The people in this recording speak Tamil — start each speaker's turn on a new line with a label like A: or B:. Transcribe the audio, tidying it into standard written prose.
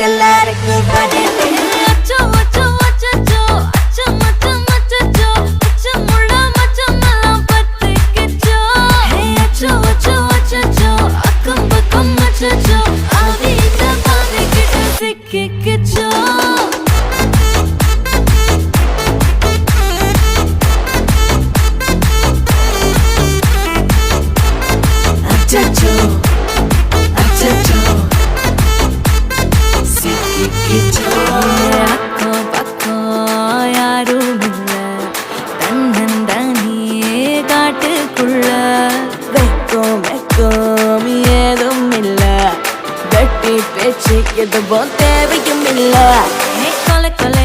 A: எல்லாருக்கும் பதில் அச்சோ அச்சோ அச்சோ அச்சம் அச்சம் அச்சோ அச்சமுள்ள மச்சமெல்லாம் பத்திக்கிச்சோ அச்சோ அச்சோ அச்சோ அக்கம் பக்கம் அச்சோ ஆவிட்ட பாவிக்கிட்ட சிக்கிக்கிச்சோ அச்சோ அச்சோ சிக்கிக்கிச்சோ அக்கம் பக்கம் யாரும் இல்ல தன்னந்தனியே காட்டுக்குள்ள வெக்கம் வெக்கம் ஏதும் இல்ல வெட்டி பேச்சு எதுவும் தேவையும் இல்ல கொலை கொலை